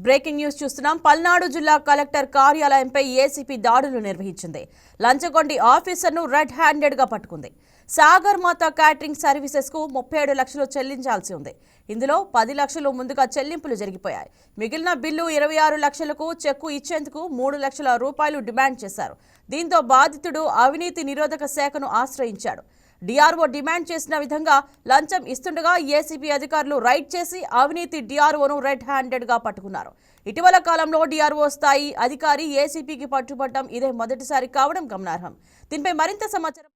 Breaking news చూస్తున్నాం. పల్నాడు జిల్లా collector కార్యాలయంపై ACP దాడులు నిర్వహించింది. లంచగొండి ఆఫీసర్ను రెడ్ హ్యాండెడ్ గా పట్టుకుంది. సాగర్ మాత క్యాటరింగ్ సర్వీసెస్ కు 37 లక్షలు చెల్లించాల్సి ఉంది. ఇందులో 10 లక్షలు ముందుగా చెల్లింపులు జరిగిపోయాయి. మిగిలిన బిల్లు 26 లక్షలకు చెక్కు ఇచ్చేందుకు 3 లక్షల రూపాయలు డిమాండ్ చేశారు. దీంతో బాధితుడు అవినీతి నిరోధక శాఖను ఆశ్రయించాడు. డిఆర్ఓ డిమాండ్ చేసిన విధంగా లంచం ఇస్తుండగా ఏసీబీ అధికారులు రైడ్ చేసి అవినీతి డిఆర్ఓను రెడ్ హ్యాండెడ్ గా పట్టుకున్నారు. ఇటీవల కాలంలో డిఆర్ఓ స్థాయి అధికారి ఏసీపీకి పట్టుబట్టడం ఇదే మొదటిసారి కావడం గమనార్హం. దీనిపై మరింత సమాచారం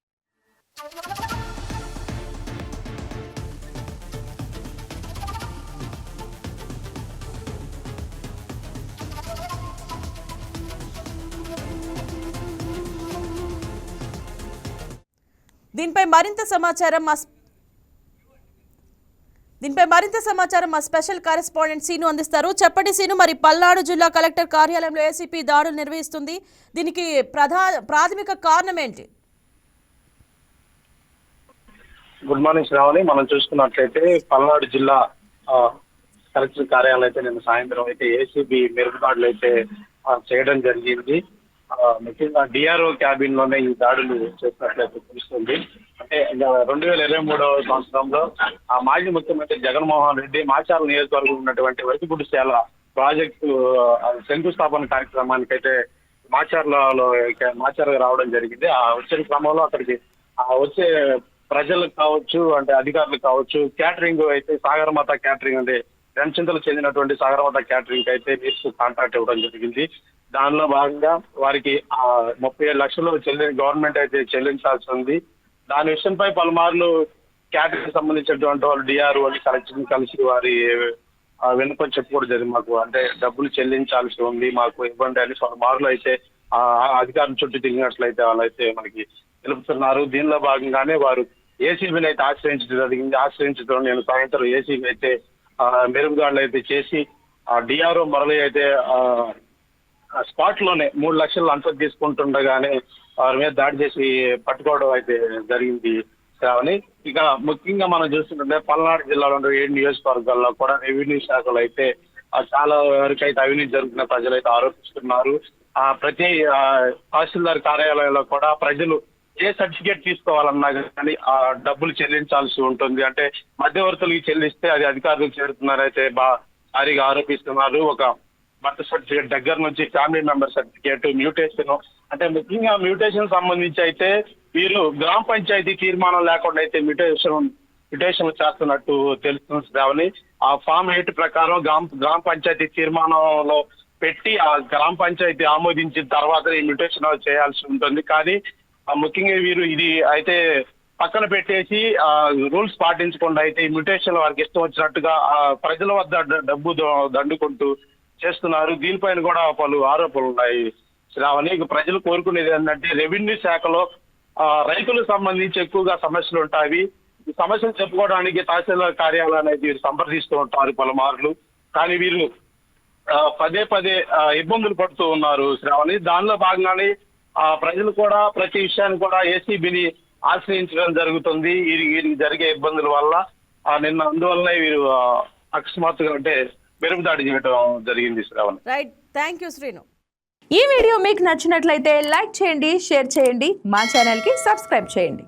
దీనిపై మరింత సమాచారం మా స్పెషల్ కరెస్పాండెంట్ సీను అందిస్తారు. చెప్పండి సీను, మరి పల్నాడు జిల్లా కలెక్టర్ కార్యాలయంలో ఏసీపీ దాడులు నిర్వహిస్తుంది. దీనికి ప్రాథమిక కారణం ఏంటి? Good morning Sravani. మనం చూసుకున్నట్లయితే పల్నాడు జిల్లా కలెక్టర్ కార్యాలయం అయితే నిన్న సాయంత్రం అయితే ఏసీబీ మెరుగుబాట్లు అయితే చేయడం జరిగింది. ముఖ్యంగా డిఆర్ఓ క్యాబిన్ లోనే ఈ దాడులు చేసినట్లయితే తెలుస్తుంది. అంటే 2023వ సంవత్సరంలో మాజీ ముఖ్యమంత్రి జగన్మోహన్ రెడ్డి మాచార్ల నియోజకవర్గం ఉన్నటువంటి వరికుడిశాల ప్రాజెక్టు శంకుస్థాపన కార్యక్రమానికి అయితే మాచార్ల రావడం జరిగింది. ఆ వచ్చిన క్రమంలో అక్కడికి వచ్చే ప్రజలకు కావచ్చు, అంటే అధికారులకు కావచ్చు, క్యాటరింగ్ అయితే సాగరమాత క్యాటరింగ్ అంటే రెంచింతలకు చెందినటువంటి సాగరమాత క్యాటరింగ్ అయితే మీరు కాంట్రాక్ట్ ఇవ్వడం జరిగింది. దానిలో భాగంగా వారికి 37 లక్షలు గవర్నమెంట్ అయితే చెల్లించాల్సి ఉంది. దాని విషయంపై పలుమార్లు క్యాటరింగ్ సంబంధించినటువంటి వాళ్ళు డిఆర్ఓని కలిసి వారి విన్నపం చెప్పుకోవడం జరిగింది. మాకు అంటే డబ్బులు చెల్లించాల్సి ఉంది, మాకు ఇవ్వండి అని పలుమార్లు అయితే అధికారుల చుట్టూ తిరిగినట్లయితే వాళ్ళైతే మనకి తెలుపుతున్నారు. దీనిలో భాగంగానే వారు ఏసీబీని అయితే ఆశ్రయించడం నేను సాయంత్రం ఏసీబీ అయితే మెరుగుగాళ్ళు అయితే చేసి డిఆర్ఓ మురళి అయితే స్పాట్ లోనే 3 లక్షలు లంచం తీసుకుంటుండగానే వారి మీద దాడి చేసి పట్టుకోవడం అయితే జరిగింది శ్రావణి. ఇక ముఖ్యంగా మనం చూస్తుంటే పల్నాడు జిల్లాలో 7 నియోజకవర్గాల్లో కూడా రెవెన్యూ శాఖలు అయితే చాలా వరకు అయితే అవినీతి జరుగుతున్న ప్రజలు అయితే ఆరోపిస్తున్నారు. ప్రతి తహసీల్దార్ కార్యాలయంలో కూడా ప్రజలు ఏ సర్టిఫికేట్ తీసుకోవాలన్నా కానీ ఆ డబ్బులు చెల్లించాల్సి ఉంటుంది. అంటే మధ్యవర్తులకి చెల్లిస్తే అది అధికారులకు చేరుతున్నారైతే భారీగా ఆరోపిస్తున్నారు. ఒక బర్త్ సర్టిఫికేట్ దగ్గర నుంచి ఫ్యామిలీ మెంబర్ సర్టిఫికేట్, మ్యూటేషన్, అంటే ముఖ్యంగా మ్యూటేషన్ సంబంధించి అయితే వీరు గ్రామ పంచాయతీ తీర్మానం లేకుండా అయితే మ్యూటేషన్ చేస్తున్నట్టు తెలుస్తుంది శ్రావణి. ఆ ఫామ్ 8 ప్రకారం గ్రామ పంచాయతీ తీర్మానంలో పెట్టి ఆ గ్రామ పంచాయతీ ఆమోదించిన తర్వాత ఈ మ్యూటేషన్ చేయాల్సి ఉంటుంది. కానీ ముఖ్యంగా వీరు ఇది అయితే పక్కన పెట్టేసి రూల్స్ పాటించకుండా అయితే ఈ మ్యూటేషన్ వారికి ఇష్టం వచ్చినట్టుగా ప్రజల వద్ద డబ్బు దండుకుంటూ చేస్తున్నారు. దీనిపైన కూడా పలు ఆరోపణలు ఉన్నాయి శ్రావణి. ఇక ప్రజలు కోరుకునేది ఏంటంటే రెవెన్యూ శాఖలో రైతులకు సంబంధించి ఎక్కువగా సమస్యలు ఉంటాయి. ఈ సమస్యలు చెప్పుకోవడానికి తహసీల్దార్ కార్యాలయాన్ని అయితే వీరు సంప్రదిస్తూ ఉంటారు పలుమార్లు. కానీ వీరు పదే ఇబ్బందులు పడుతూ ఉన్నారు శ్రావణి. దానిలో భాగంగానే ప్రజలు కూడా ప్రతి విషయాన్ని కూడా ఏసీబీని ఆశ్రయించడం జరుగుతుంది. వీరికి జరిగే ఇబ్బందుల వల్ల నిన్న అందువల్లనే వీరు అకస్మాత్తుగా అంటే మెరుగుదాడి చేయడం జరిగింది Sravani. Right, thank you Srinu. ఈ వీడియో మీకు నచ్చినట్లయితే లైక్ చేయండి, షేర్ చేయండి, మా ఛానల్కి సబ్స్క్రైబ్ చేయండి.